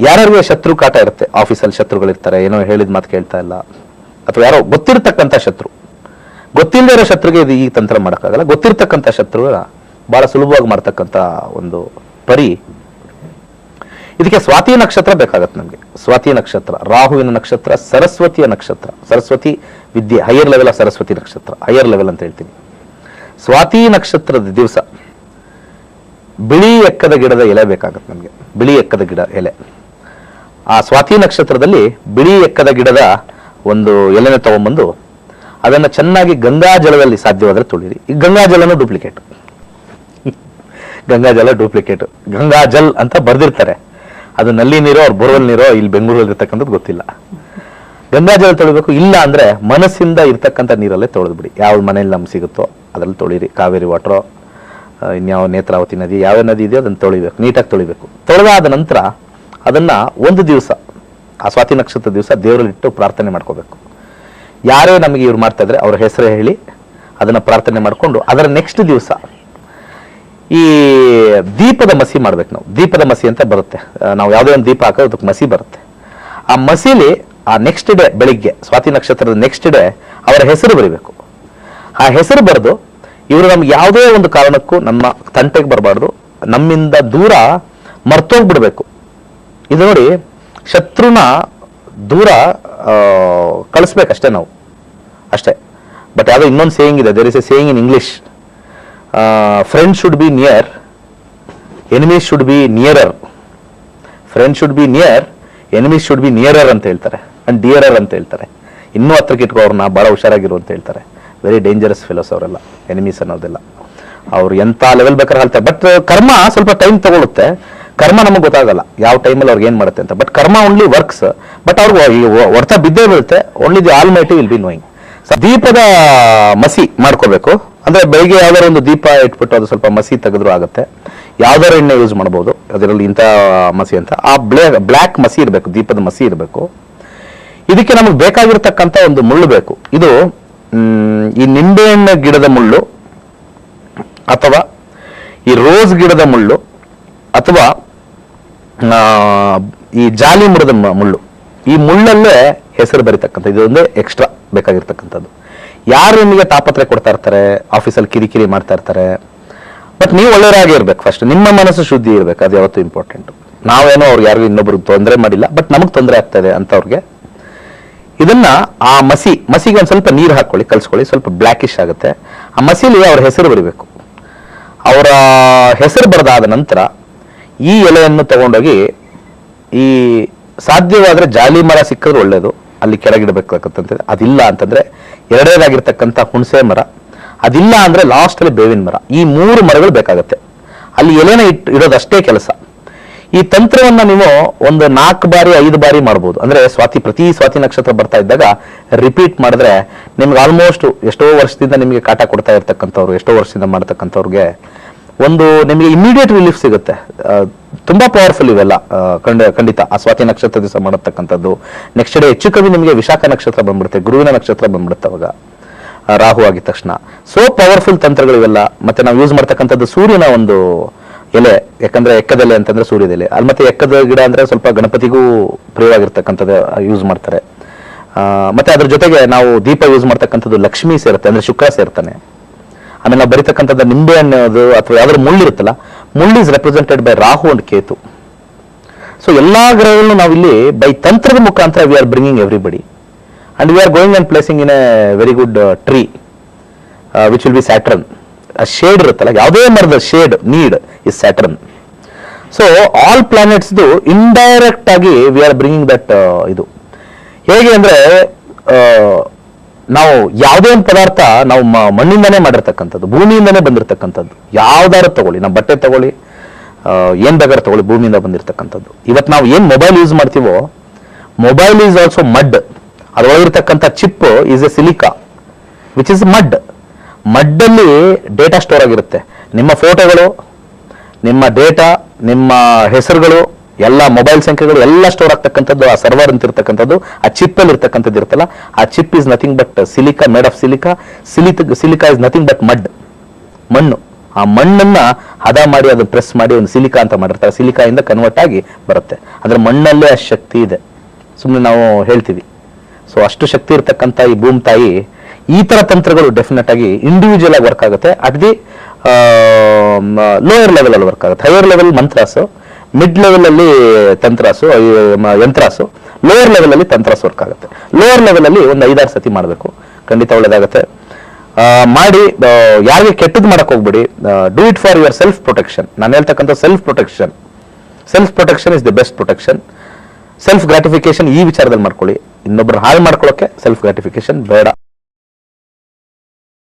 ಯಾರ್ಯಾರಿಗೆ ಶತ್ರು ಕಾಟ ಇರುತ್ತೆ, ಆಫೀಸಲ್ಲಿ ಶತ್ರುಗಳಿರ್ತಾರೆ, ಏನೋ ಹೇಳಿದ ಮಾತು ಕೇಳ್ತಾ ಇಲ್ಲ, ಅಥವಾ ಯಾರೋ ಗೊತ್ತಿರ್ತಕ್ಕಂಥ ಶತ್ರು, ಗೊತ್ತಿಲ್ಲದೆ ಇರೋ ಶತ್ರುಗೆ ಇದು ಈ ತಂತ್ರ ಮಾಡೋಕ್ಕಾಗಲ್ಲ. ಗೊತ್ತಿರ್ತಕ್ಕಂಥ ಶತ್ರು ಬಹಳ ಸುಲಭವಾಗಿ ಮಾಡ್ತಕ್ಕಂಥ ಒಂದು ಪರಿ. ಇದಕ್ಕೆ ಸ್ವಾತಿ ನಕ್ಷತ್ರ ಬೇಕಾಗತ್ತೆ ನಮಗೆ. ಸ್ವಾತಿ ನಕ್ಷತ್ರ, ರಾಹುವಿನ ನಕ್ಷತ್ರ, ಸರಸ್ವತಿಯ ನಕ್ಷತ್ರ, ಸರಸ್ವತಿ ವಿದ್ಯೆ, ಹೈಯರ್ ಲೆವೆಲ್ ಆಫ್ ಸರಸ್ವತಿ ನಕ್ಷತ್ರ, ಹೈಯರ್ ಲೆವೆಲ್ ಅಂತ ಹೇಳ್ತೀನಿ. ಸ್ವಾತಿ ನಕ್ಷತ್ರದ ದಿವಸ ಬಿಳಿ ಎಕ್ಕದ ಗಿಡದ ಎಲೆ ಬೇಕಾಗತ್ತೆ ನಮಗೆ, ಬಿಳಿ ಎಕ್ಕದ ಗಿಡ ಎಲೆ. ಆ ಸ್ವಾತಿ ನಕ್ಷತ್ರದಲ್ಲಿ ಬಿಳಿ ಎಕ್ಕದ ಗಿಡದ ಒಂದು ಎಲೆನ ತಗೊಂಡ್ಬಂದು ಅದನ್ನು ಚೆನ್ನಾಗಿ ಗಂಗಾಜಲದಲ್ಲಿ ಸಾಧ್ಯವಾದರೆ ತೊಳಿರಿ. ಈ ಗಂಗಾಜಲನೂ ಡೂಪ್ಲಿಕೇಟ್, ಗಂಗಾಜಲ ಡೂಪ್ಲಿಕೇಟ್. ಗಂಗಾಜಲ್ ಅಂತ ಬರ್ದಿರ್ತಾರೆ, ಅದು ನಲ್ಲಿ ನೀರೋ ಅವ್ರ ಬೋರ್ವೆಲ್ ನೀರೋ ಇಲ್ಲಿ ಬೆಂಗಳೂರಲ್ಲಿ ಇರ್ತಕ್ಕಂಥದ್ದು ಗೊತ್ತಿಲ್ಲ. ಗಂಗಾಜಲ ತೊಳಿಬೇಕು. ಇಲ್ಲ ಅಂದ್ರೆ ಮನಸ್ಸಿಂದ ಇರ್ತಕ್ಕಂಥ ನೀರಲ್ಲೇ ತೊಳೆದ್ಬಿಡಿ. ಯಾವ ಮನೇಲಿ ನಮ್ಗೆ ಸಿಗುತ್ತೋ ಅದ್ರಲ್ಲಿ ತೊಳಿರಿ. ಕಾವೇರಿ ವಾಟ್ರೋ, ಇನ್ಯಾವ ನೇತ್ರಾವತಿ ನದಿ, ಯಾವ ನದಿ ಇದೆಯೋ ಅದನ್ನು ತೊಳಿಬೇಕು, ನೀಟಾಗಿ ತೊಳಿಬೇಕು. ತೊಳೆದಾದ ನಂತರ ಅದನ್ನ ಒಂದು ದಿವಸ, ಆ ಸ್ವಾತಿ ನಕ್ಷತ್ರ ದಿವಸ ದೇವರಲ್ಲಿಟ್ಟು ಪ್ರಾರ್ಥನೆ ಮಾಡ್ಕೋಬೇಕು. ಯಾರೇ ನಮಗೆ ಇವ್ರು ಮಾಡ್ತಾ ಇದ್ರೆ ಅವ್ರ ಹೆಸರು ಹೇಳಿ ಅದನ್ನ ಪ್ರಾರ್ಥನೆ ಮಾಡಿಕೊಂಡು ಅದರ ನೆಕ್ಸ್ಟ್ ದಿವಸ ಈ ದೀಪದ ಮಸಿ ಮಾಡ್ಬೇಕು. ನಾವು ದೀಪದ ಮಸಿ ಅಂತ ಬರುತ್ತೆ, ನಾವು ಯಾವುದೇ ಒಂದು ದೀಪ ಹಾಕೋದು ಅದಕ್ಕೆ ಮಸಿ ಬರುತ್ತೆ. ಆ ಮಸಿಲಿ ಆ ನೆಕ್ಸ್ಟ್ ಡೇ ಬೆಳಿಗ್ಗೆ, ಸ್ವಾತಿ ನಕ್ಷತ್ರದ ನೆಕ್ಸ್ಟ್ ಡೇ ಅವರ ಹೆಸರು ಬರಿಬೇಕು. ಆ ಹೆಸರು ಬರೆದು ಇವರು ನಮ್ಗೆ ಯಾವುದೇ ಒಂದು ಕಾರಣಕ್ಕೂ ನಮ್ಮ ತಂಟೆಗೆ ಬರಬಾರ್ದು, ನಮ್ಮಿಂದ ದೂರ ಮರ್ತೋಗ್ಬಿಡ್ಬೇಕು. ಇದು ನೋಡಿ, ಶತ್ರುನ ದೂರ ಕಳಿಸ್ಬೇಕಷ್ಟೇ ನಾವು, ಅಷ್ಟೇ. ಬಟ್ ಯಾವುದೋ ಇನ್ನೊಂದು ಸೇಯಿಂಗ್ ಇದೆ, there is a saying in English, friend should be near, enemies should be nearer. Friend should be near, enemies should be nearer ಅಂತ ಹೇಳ್ತಾರೆ, ಅಂಡ್ ಡಿಯರರ್ ಅಂತ ಹೇಳ್ತಾರೆ. ಇನ್ನೂ ಹತ್ರಕ್ಕೆ ಇಟ್ಕೋ ಅವ್ರನ್ನ, ಬಹಳ ಹುಷಾರಾಗಿರು ಅಂತ ಹೇಳ್ತಾರೆ. ವೆರಿ ಡೇಂಜರಸ್ ಫೆಲೋಸ್ ಅವರೆಲ್ಲ, ಎನಿಮೀಸ್ ಅನ್ನೋದೆಲ್ಲ. ಅವ್ರು ಎಂಥ ಲೆವೆಲ್ ಬೇಕಾದ್ರೆ ಹೇಳ್ತಾರೆ. ಬಟ್ ಕರ್ಮ ಸ್ವಲ್ಪ ಟೈಮ್ ತಗೊಳುತ್ತೆ. ಕರ್ಮ ನಮಗೆ ಗೊತ್ತಾಗಲ್ಲ ಯಾವ ಟೈಮಲ್ಲಿ ಅವ್ರಿಗೆ ಏನು ಮಾಡುತ್ತೆ ಅಂತ. ಬಟ್ ಕರ್ಮ ಓನ್ಲಿ ವರ್ಕ್ಸ್. ಬಟ್ ಅವ್ರಿಗೆ ಹೊಡ್ತಾ ಬಿದ್ದೇ ಬೀಳುತ್ತೆ. Only the all mighty will be knowing. ದೀಪದ ಮಸಿ ಮಾಡ್ಕೋಬೇಕು. ಅಂದ್ರೆ ಬೆಳಿಗ್ಗೆ ಯಾವ್ದಾರು ಒಂದು ದೀಪ ಇಟ್ಬಿಟ್ಟು ಅದು ಸ್ವಲ್ಪ ಮಸಿ ತೆಗೆದ್ರು ಆಗುತ್ತೆ. ಯಾವ್ದಾರು ಎಣ್ಣೆ ಯೂಸ್ ಮಾಡ್ಬೋದು ಅದರಲ್ಲಿ, ಇಂಥ ಮಸಿ ಅಂತ. ಆ ಬ್ಲ್ಯಾಕ್ ಮಸಿ ಇರಬೇಕು, ದೀಪದ ಮಸಿ ಇರಬೇಕು. ಇದಕ್ಕೆ ನಮಗೆ ಬೇಕಾಗಿರ್ತಕ್ಕಂಥ ಒಂದು ಮುಳ್ಳು ಬೇಕು. ಇದು ಈ ನಿಂಬೆಹಣ್ಣು ಗಿಡದ ಮುಳ್ಳು, ಅಥವಾ ಈ ರೋಸ್ ಗಿಡದ ಮುಳ್ಳು, ಅಥವಾ ಈ ಜಾಲಿ ಮರದ ಮುಳ್ಳು. ಈ ಮುಳ್ಳಲ್ಲೇ ಹೆಸರು ಬರೀತಕ್ಕಂಥ ಇದು ಒಂದೇ ಎಕ್ಸ್ಟ್ರಾ ಬೇಕಾಗಿರ್ತಕ್ಕಂಥದ್ದು. ಯಾರು ನಿಮಗೆ ತಾಪತ್ರೆ ಕೊಡ್ತಾ ಇರ್ತಾರೆ, ಆಫೀಸಲ್ಲಿ ಕಿರಿಕಿರಿ ಮಾಡ್ತಾ ಇರ್ತಾರೆ, ಬಟ್ ನೀವು ಒಳ್ಳೆಯರಾಗೇ ಇರ್ಬೇಕು. ಫಸ್ಟ್ ನಿಮ್ಮ ಮನಸ್ಸು ಶುದ್ಧಿ ಇರ್ಬೇಕು, ಅದು ಯಾವತ್ತೂ ಇಂಪಾರ್ಟೆಂಟ್. ನಾವೇನೋ ಅವ್ರಿಗೆ ಯಾರಿಗೂ ಇನ್ನೊಬ್ರಿಗೆ ತೊಂದರೆ ಮಾಡಿಲ್ಲ, ಬಟ್ ನಮಗೆ ತೊಂದರೆ ಆಗ್ತಾ ಇದೆ ಅಂತವ್ರಿಗೆ ಇದನ್ನ ಆ ಮಸಿಗೆ ಒಂದು ಸ್ವಲ್ಪ ನೀರು ಹಾಕೊಳ್ಳಿ, ಕಲ್ಸ್ಕೊಳ್ಳಿ, ಸ್ವಲ್ಪ ಬ್ಲ್ಯಾಕಿಶ್ ಆಗುತ್ತೆ. ಆ ಮಸಿಲಿ ಅವ್ರ ಹೆಸರು ಬರಿಬೇಕು. ಅವರ ಹೆಸರು ಬರೆದಾದ ನಂತರ ಈ ಎಲೆಯನ್ನು ತಗೊಂಡೋಗಿ, ಈ ಸಾಧ್ಯವಾದ್ರೆ ಜಾಲಿ ಮರ ಸಿಕ್ಕಿದ್ರೆ ಒಳ್ಳೇದು, ಅಲ್ಲಿ ಕೆಳಗಿಡಬೇಕಾಗತ್ತಂತೆ. ಅದಿಲ್ಲ ಅಂತಂದ್ರೆ ಎರಡನೇದಾಗಿರ್ತಕ್ಕಂಥ ಹುಣಸೆ ಮರ, ಅದಿಲ್ಲ ಅಂದ್ರೆ ಲಾಸ್ಟ್ ಅಲ್ಲಿ ಬೇವಿನ ಮರ. ಈ 3 ಮರಗಳು ಬೇಕಾಗತ್ತೆ. ಅಲ್ಲಿ ಎಲೆನ ಇಡೋದಷ್ಟೇ ಕೆಲಸ. ಈ ತಂತ್ರವನ್ನ ನೀವು ಒಂದು 4 ಬಾರಿ 5 ಬಾರಿ ಮಾಡ್ಬೋದು. ಅಂದ್ರೆ ಪ್ರತಿ ಸ್ವಾತಿ ನಕ್ಷತ್ರ ಬರ್ತಾ ಇದ್ದಾಗ ರಿಪೀಟ್ ಮಾಡಿದ್ರೆ ನಿಮ್ಗೆ ಆಲ್ಮೋಸ್ಟ್ ಎಷ್ಟೋ ವರ್ಷದಿಂದ ನಿಮಗೆ ಕಾಟ ಕೊಡ್ತಾ ಇರ್ತಕ್ಕಂಥವ್ರು, ಎಷ್ಟೋ ವರ್ಷದಿಂದ ಮಾಡ್ತಕ್ಕಂಥವ್ರಿಗೆ ಒಂದು ನಿಮಗೆ ಇಮಿಡಿಯೇಟ್ ರಿಲೀಫ್ ಸಿಗುತ್ತೆ. ತುಂಬಾ ಪವರ್ಫುಲ್ ಇವೆಲ್ಲ ಖಂಡಿತ. ಆ ಸ್ವಾತಿ ನಕ್ಷತ್ರ ದಿವಸ ಮಾಡತಕ್ಕಂಥದ್ದು. ನೆಕ್ಸ್ಟ್ ಡೇ ಹೆಚ್ಚು ಕಮ್ಮಿ ನಿಮಗೆ ವಿಶಾಖ ನಕ್ಷತ್ರ ಬಂದ್ಬಿಡುತ್ತೆ, ಗುರುವಿನ ನಕ್ಷತ್ರ ಬಂದ್ಬಿಡುತ್ತೆ ಅವಾಗ, ರಾಹು ಆಗಿದ ತಕ್ಷಣ. ಸೋ ಪವರ್ಫುಲ್ ತಂತ್ರಗಳು ಇವೆಲ್ಲ. ಮತ್ತೆ ನಾವು ಯೂಸ್ ಮಾಡ್ತಕ್ಕಂಥದ್ದು ಸೂರ್ಯನ ಒಂದು ಎಲೆ, ಯಾಕಂದ್ರೆ ಎಕ್ಕದೆಲೆ ಅಂತಂದ್ರೆ ಸೂರ್ಯದೆಲೆ. ಅಲ್ಲಿ ಮತ್ತೆ ಎಕ್ಕದ ಗಿಡ ಅಂದ್ರೆ ಸ್ವಲ್ಪ ಗಣಪತಿಗೂ ಪ್ರಿಯವಾಗಿರ್ತಕ್ಕಂಥದ್ದು ಯೂಸ್ ಮಾಡ್ತಾರೆ. ಮತ್ತೆ ಅದ್ರ ಜೊತೆಗೆ ನಾವು ದೀಪ ಯೂಸ್ ಮಾಡ್ತಕ್ಕಂಥದ್ದು ಲಕ್ಷ್ಮಿ ಸೇರುತ್ತೆ, ಅಂದ್ರೆ ಶುಕ್ರ ಸೇರ್ತಾನೆ. ಆಮೇಲೆ ನಾವು ಬರೀತಕ್ಕಂಥದ್ದು ನಿಂಬೆ ಹಣ್ಣು ಅಥವಾ ಯಾವ್ದಾದ್ರು ಮುಳ್ಳು ಇರುತ್ತಲ್ಲ, ಮುಳ್ಳು is represented by Rahu and Ketu. So ಎಲ್ಲಾ ಗ್ರಹಗಳನ್ನು ನಾವು ಇಲ್ಲಿ ಬೈ ತಂತ್ರದ ಮುಖಾಂತರ we are bringing everybody, and we are going and placing in a very good tree which will be Saturn. ಆ ಶೇಡ್ ಇರುತ್ತಲ್ಲ, ಯಾವುದೇ ಮರದ shade need is Saturn. So all planets indirect ಆಗಿ ವಿ ಆರ್ ಬ್ರಿಂಗಿಂಗ್ ದಟ್. ಇದು ಹೇಗೆ ಅಂದ್ರೆ, ನಾವು ಯಾವುದೇ ಒಂದು ಪದಾರ್ಥ ನಾವು ಮಣ್ಣಿಂದನೇ ಮಾಡಿರ್ತಕ್ಕಂಥದ್ದು, ಭೂಮಿಯಿಂದನೇ ಬಂದಿರತಕ್ಕಂಥದ್ದು. ಯಾವ್ದಾರು ತಗೊಳ್ಳಿ, ನಾವು ಬಟ್ಟೆ ತಗೊಳ್ಳಿ, ಏನ್ ಬೇಕಾದ್ರೆ ತಗೊಳ್ಳಿ, ಭೂಮಿಯಿಂದ ಬಂದಿರತಕ್ಕಂಥದ್ದು. ಇವತ್ತು ನಾವು ಏನ್ ಮೊಬೈಲ್ ಯೂಸ್ ಮಾಡ್ತೀವೋ, ಮೊಬೈಲ್ ಈಸ್ ಆಲ್ಸೋ ಮಡ್. ಅದರೊಳಗಿರ್ತಕ್ಕಂಥ chip is a silica which is mud. ಮಡ್ಡಲ್ಲಿ ಡೇಟಾ ಸ್ಟೋರ್ ಆಗಿರುತ್ತೆ. ನಿಮ್ಮ ಫೋಟೋಗಳು, ನಿಮ್ಮ ಡೇಟಾ, ನಿಮ್ಮ ಹೆಸರುಗಳು, ಎಲ್ಲ ಮೊಬೈಲ್ ಸಂಖ್ಯೆಗಳು ಎಲ್ಲ ಸ್ಟೋರ್ ಆಗ್ತಕ್ಕಂಥದ್ದು ಆ ಸರ್ವರ್ ಅಂತ ಇರ್ತಕ್ಕಂಥದ್ದು, ಆ ಚಿಪ್ ಅಲ್ಲಿ ಇರ್ತಕ್ಕಂಥದ್ದು ಇರುತ್ತಲ್ಲ, ಆ chip is nothing but silica, made of silica. Silica is nothing but mud, ಮಣ್ಣು. ಆ ಮಣ್ಣನ್ನ ಹದ ಮಾಡಿ ಅದನ್ನ ಪ್ರೆಸ್ ಮಾಡಿ ಒಂದು ಸಿಲಿಕಾ ಅಂತ ಮಾಡಿರ್ತಾರೆ, ಸಿಲಿಕಾಯಿಂದ ಕನ್ವರ್ಟ್ ಆಗಿ ಬರುತ್ತೆ. ಅದ್ರ ಮಣ್ಣಲ್ಲೇ ಅಷ್ಟು ಶಕ್ತಿ ಇದೆ, ಸುಮ್ಮನೆ ನಾವು ಹೇಳ್ತೀವಿ. ಸೊ ಅಷ್ಟು ಶಕ್ತಿ ಇರ್ತಕ್ಕಂಥ ಈ ಭೂಮಿ ತಾಯಿ ಈ ತರ ತಂತ್ರಗಳು ಡೆಫಿನೆಟ್ ಆಗಿ ಇಂಡಿವಿಜುವಲ್ ಆಗಿ ವರ್ಕ್ ಆಗುತ್ತೆ. ಅಟ್ ದಿ ಲೋಯರ್ ಲೆವೆಲ್ ಅಲ್ಲಿ ವರ್ಕ್ ಆಗುತ್ತೆ. ಹೈಯರ್ ಲೆವೆಲ್ ಮಂತ್ರಾಸು, ಮಿಡ್ ಲೆವೆಲ್ ಅಲ್ಲಿ ತಂತ್ರಾಸು, ಯಂತ್ರಾಸು, ಲೋಯರ್ ಲೆವೆಲ್ ಅಲ್ಲಿ ತಂತ್ರಾಸು ವರ್ಕ್ ಆಗುತ್ತೆ. ಲೋಯರ್ ಲೆವೆಲ್ ಅಲ್ಲಿ ಒಂದು 5-6 ಸತಿ ಮಾಡಬೇಕು, ಖಂಡಿತ ಒಳ್ಳೇದಾಗುತ್ತೆ. ಮಾಡಿ ಯಾರಿಗೆ ಕೆಟ್ಟದ್ದು ಮಾಡಕ್ ಹೋಗ್ಬೇಡಿ. Do it for your self protection. ನಾನು ಹೇಳ್ತಕ್ಕಂಥ self protection is the best protection. Self gratification ಈ ವಿಚಾರದಲ್ಲಿ ಮಾಡ್ಕೊಳ್ಳಿ. ಇನ್ನೊಬ್ಬರು ಹಾಳು ಮಾಡ್ಕೊಳ್ಳೋಕೆ ಸೆಲ್ಫ್ ಗ್ರಾಟಿಫಿಕೇಶನ್ ಬೇಡ.